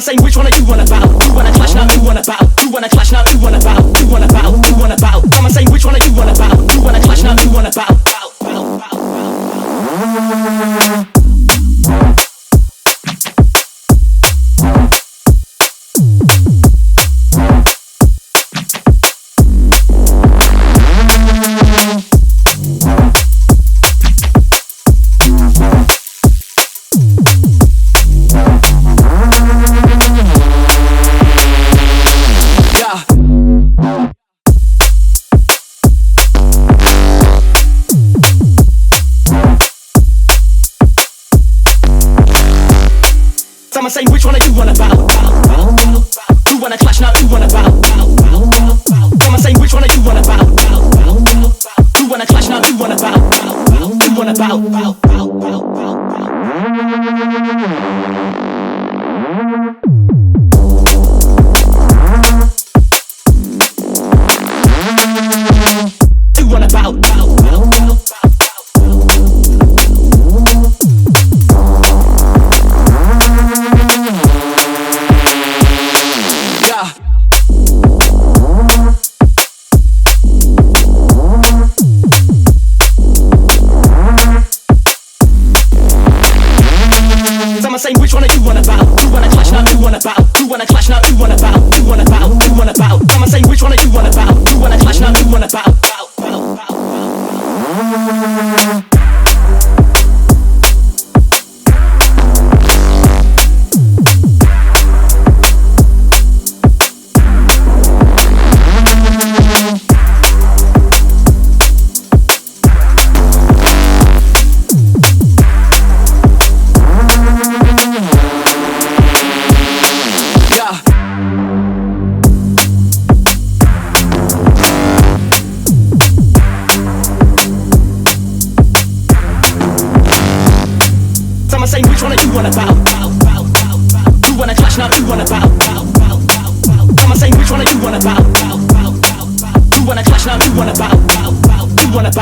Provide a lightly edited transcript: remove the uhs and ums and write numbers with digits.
Someone saying which one are you on about? Who wanna clash now? Who wanna battle? Who wanna clash now? Who wanna battle? Who wanna battle? Who wanna battle? Someone saying which one are you on about? Who wanna clash now? Who wanna battle? Someone saying which one are you on about? Who wanna clash now? Who wanna battle? Someone saying which one are you on about? Who wanna clash now? Who wanna battle? Who wanna battle? Someone saying which one are you on about? Who wanna clash now? Who wanna battle? Who wanna clash now? Who wanna battle? Who wanna battle? Who wanna battle? Someone saying which one are you on about? Who wanna clash now? Who wanna battle? Someone saying which one are you on about? Who wanna clash now? Who wanna battle? Someone saying which one are you on about? Who wanna clash now? Who wanna battle? Who wanna battle?